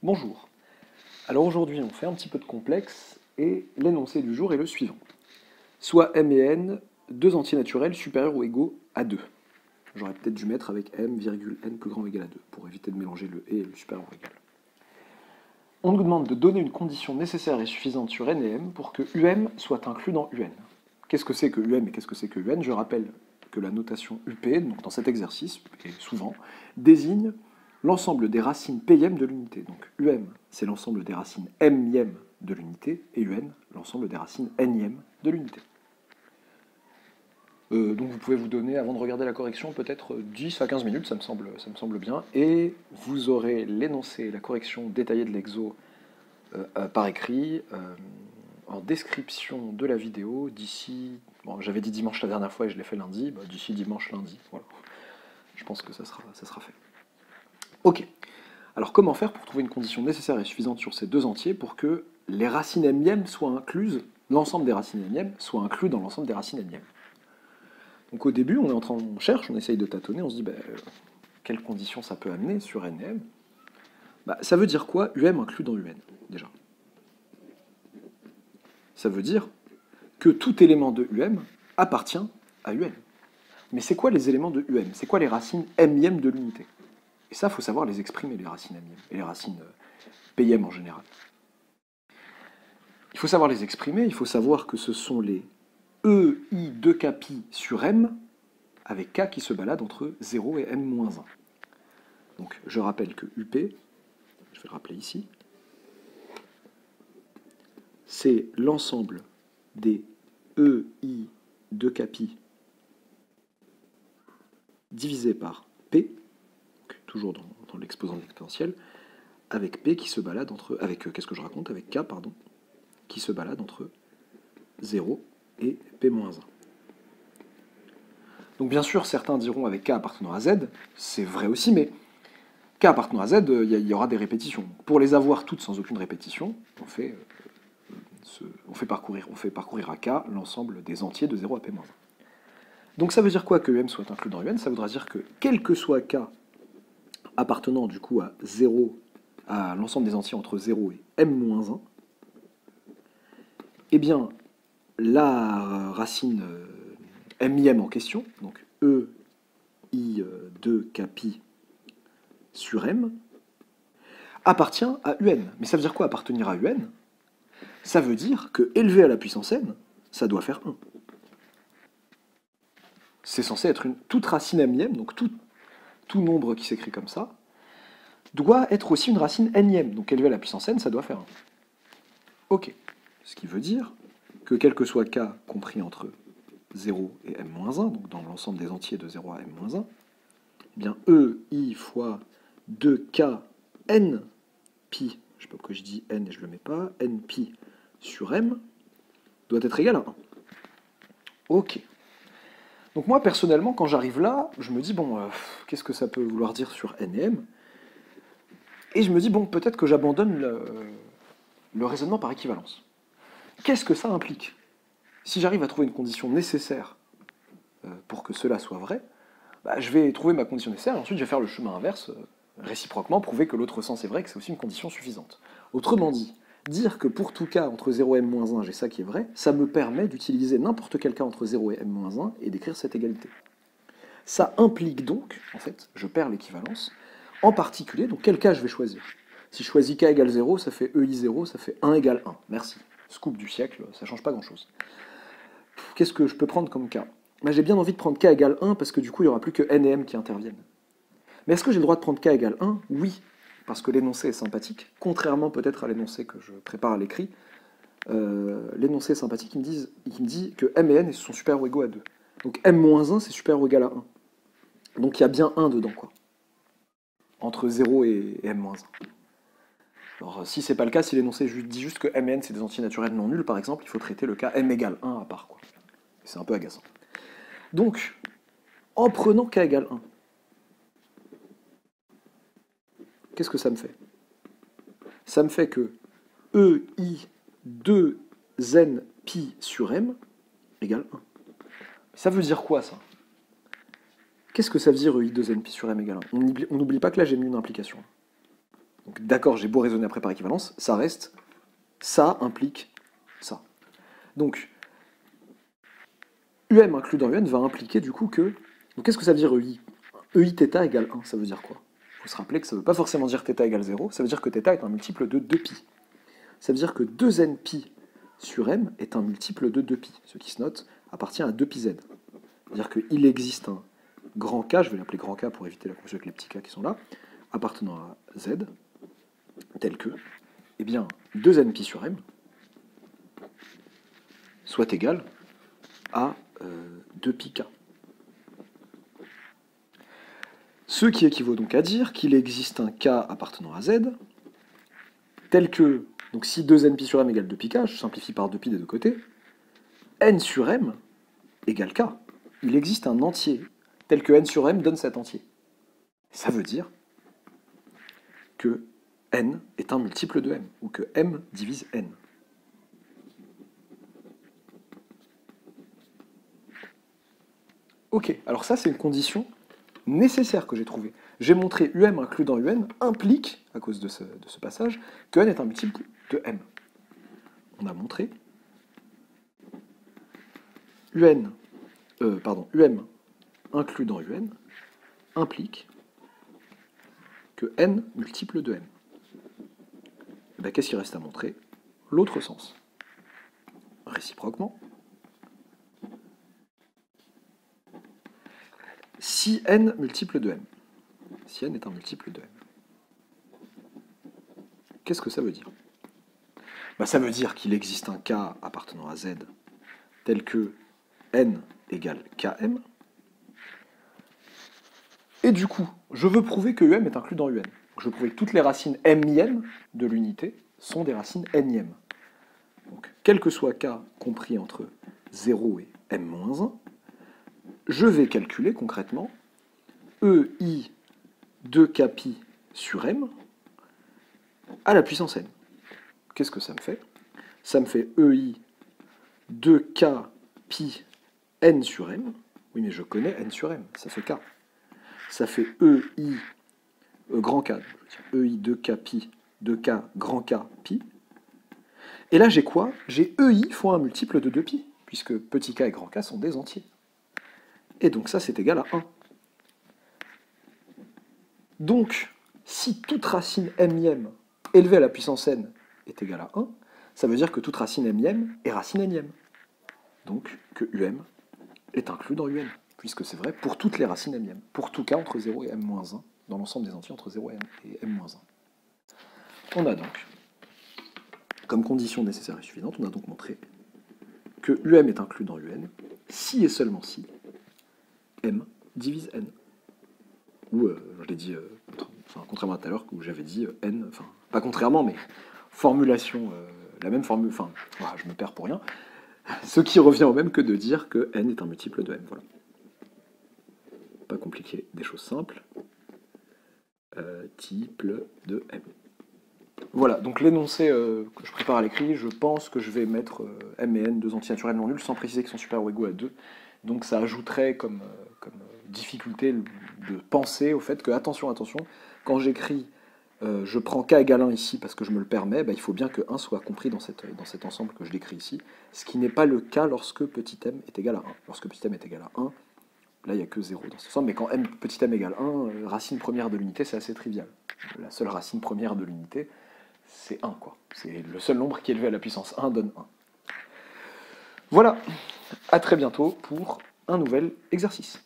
Bonjour. Alors aujourd'hui, on fait un petit peu de complexe et l'énoncé du jour est le suivant. Soit m et n, deux entiers naturels supérieurs ou égaux à 2. J'aurais peut-être dû mettre avec m, virgule n plus grand ou égal à 2 pour éviter de mélanger le et le supérieur ou égal. On nous demande de donner une condition nécessaire et suffisante sur n et m pour que um soit inclus dans un. Qu'est-ce que c'est que um et qu'est-ce que c'est que un? Je rappelle que la notation up, donc dans cet exercice, et souvent, désigne l'ensemble des racines pm de l'unité. Donc c'est l'ensemble des racines mième de l'unité, et l'ensemble des racines nième de l'unité. Donc vous pouvez vous donner, avant de regarder la correction, peut-être 10 à 15 minutes, ça me semble bien, et vous aurez l'énoncé, la correction détaillée de l'exo par écrit, en description de la vidéo, d'ici, bon, j'avais dit dimanche la dernière fois et je l'ai fait lundi, d'ici dimanche, lundi, voilà. Je pense que ça sera fait. Ok. Alors comment faire pour trouver une condition nécessaire et suffisante sur ces deux entiers pour que les racines mièmes soient incluses, l'ensemble des racines mièmes soit inclus dans l'ensemble des racines mièmes? Donc au début, on cherche, on essaye de tâtonner, on se dit quelles conditions ça peut amener sur n et m. Ça veut dire quoi, inclus dans un, déjà? Ça veut dire que tout élément de appartient à un. Mais c'est quoi les éléments de c'est quoi les racines mièmes de l'unité? Et ça, il faut savoir les exprimer, les racines mièmes, et les racines pm en général. Il faut savoir les exprimer, il faut savoir que ce sont les i de k pi sur m, avec k qui se balade entre 0 et m-1. Donc je rappelle que up, je vais le rappeler ici, c'est l'ensemble des i de k pi divisé par p, donc toujours dans l'exposant de l'exponentielle, avec p qui se balade entre, avec qu'est-ce que je raconte, avec k, pardon, qui se balade entre 0 et p-1. Donc bien sûr, certains diront avec k appartenant à z, c'est vrai aussi, mais k appartenant à z, il y aura des répétitions. Pour les avoir toutes sans aucune répétition, on fait parcourir à k l'ensemble des entiers de 0 à p-1. Donc ça veut dire quoi que m soit inclus dans un? Ça voudra dire que quel que soit k appartenant du coup à 0, à l'ensemble des entiers entre 0 et m-1, eh bien, la racine mième en question, donc i de k pi sur m, appartient à un. Mais ça veut dire quoi appartenir à un? Ça veut dire que élevé à la puissance n, ça doit faire 1. C'est censé être toute racine mième, donc tout nombre qui s'écrit comme ça, doit être aussi une racine nième. Donc élevé à la puissance n, ça doit faire 1. Ok. Ce qui veut dire que quel que soit k compris entre 0 et m-1, donc dans l'ensemble des entiers de 0 à m-1, eh bien i fois 2k n pi, je sais pas pourquoi je dis n et je le mets pas, n pi sur m doit être égal à 1. Ok. Donc moi, personnellement, quand j'arrive là, je me dis, qu'est-ce que ça peut vouloir dire sur n et m? Et je me dis, peut-être que j'abandonne le raisonnement par équivalence. Qu'est-ce que ça implique? Si j'arrive à trouver une condition nécessaire pour que cela soit vrai, je vais trouver ma condition nécessaire, et ensuite je vais faire le chemin inverse, réciproquement, prouver que l'autre sens est vrai, que c'est aussi une condition suffisante. Autrement dit, dire que pour tout cas entre 0 et m-1, j'ai ça qui est vrai, ça me permet d'utiliser n'importe quel cas entre 0 et m-1 et d'écrire cette égalité. Ça implique donc, en fait, je perds l'équivalence, en particulier, donc quel cas je vais choisir? Si je choisis k égale 0, ça fait ei0, ça fait 1 égale 1. Merci. Scoop du siècle, ça change pas grand-chose. Qu'est-ce que je peux prendre comme cas? J'ai bien envie de prendre k égale 1 parce que du coup, il n'y aura plus que n et m qui interviennent. Mais est-ce que j'ai le droit de prendre k égale 1? Oui, parce que l'énoncé est sympathique, contrairement peut-être à l'énoncé que je prépare à l'écrit. L'énoncé est sympathique, il me dit que m et n sont supérieurs ou égaux à 2. Donc m-1, c'est supérieur ou égal à 1. Donc il y a bien 1 dedans, quoi. Entre 0 et m-1. Alors si c'est pas le cas, si l'énoncé dit juste que m et n c'est des entiers naturels non nuls, par exemple, il faut traiter le cas m égale 1 à part, quoi. C'est un peu agaçant. Donc, en prenant k égale 1, qu'est-ce que ça me fait? Ça me fait que ei 2 n pi sur m égale 1. Ça veut dire quoi, ça? Qu'est-ce que ça veut dire ei 2 n pi sur m égale 1? On n'oublie pas que là, j'ai mis une implication. Donc d'accord, j'ai beau raisonner après par équivalence, ça reste, ça implique ça. Donc, UM inclus dans UN va impliquer du coup que... Donc qu'est-ce que ça veut dire EI? EI θ égale 1, ça veut dire quoi? Il faut se rappeler que ça ne veut pas forcément dire θ égale 0, ça veut dire que θ est un multiple de 2π. Ça veut dire que 2nπ sur m est un multiple de 2π, ce qui se note appartient à 2πz. C'est-à-dire qu'il existe un grand K, je vais l'appeler grand K pour éviter la confusion avec les petits K qui sont là, appartenant à Z, tel que, eh bien, 2nπ sur m soit égal à 2πk. Ce qui équivaut donc à dire qu'il existe un K appartenant à Z, tel que, donc si 2nπ sur m égale 2πk, je simplifie par 2π des deux côtés, n sur m égale k. Il existe un entier, tel que n sur m donne cet entier. Ça veut dire que n est un multiple de m, ou que m divise n. Ok, alors ça c'est une condition nécessaire que j'ai trouvée. J'ai montré UM inclus dans UN implique, à cause de ce passage, que n est un multiple de m. On a montré UM inclus dans UN implique que n multiple de m. Et bien qu'est-ce qu'il reste à montrer? L'autre sens. Réciproquement, si n multiple de m, si n est un multiple de m, qu'est-ce que ça veut dire? Ça veut dire qu'il existe un K appartenant à Z tel que n égale km, et du coup, je veux prouver que UM est inclus dans UN. Je veux prouver que toutes les racines m-ième de l'unité sont des racines n-ième. Donc, quel que soit K compris entre 0 et m-1, je vais calculer concrètement EI de kpi sur m à la puissance n. Qu'est-ce que ça me fait? Ça me fait EI de k pi n sur m. Oui, mais je connais n sur m, ça fait k. Ça fait EI grand K, EI de k pi de k grand K pi. Et là, j'ai quoi? J'ai EI fois un multiple de 2pi, puisque petit k et grand K sont des entiers. Et donc ça, c'est égal à 1. Donc, si toute racine m-ième élevée à la puissance n est égale à 1, ça veut dire que toute racine m-ième est racine n-ième. Donc que UM est inclus dans UN, puisque c'est vrai pour toutes les racines m-ième, pour tout k entre 0 et m-1, dans l'ensemble des entiers entre 0 et m-1. On a donc, comme condition nécessaire et suffisante, on a donc montré que UM est inclus dans UN si et seulement si m divise n. Ou, je l'ai dit, contrairement à tout à l'heure, où j'avais dit n, enfin, pas contrairement, mais formulation, la même formule, enfin, je me perds pour rien, ce qui revient au même que de dire que n est un multiple de m, voilà. Pas compliqué, des choses simples. Multiple de m. Voilà, donc l'énoncé que je prépare à l'écrit, je pense que je vais mettre m et n, deux entiers naturels non nuls, sans préciser qu'ils sont supérieurs ou égaux à 2. Donc ça ajouterait comme difficulté de penser au fait que, attention, quand j'écris je prends k égale 1 ici parce que je me le permets, il faut bien que 1 soit compris dans cet ensemble que je décris ici, ce qui n'est pas le cas lorsque petit m est égal à 1. Lorsque petit m est égal à 1, là il n'y a que 0 dans cet ensemble, mais quand petit m égale 1, racine première de l'unité, c'est assez trivial. La seule racine première de l'unité, c'est 1, quoi. C'est le seul nombre qui est élevé à la puissance 1 donne 1. Voilà, à très bientôt pour un nouvel exercice.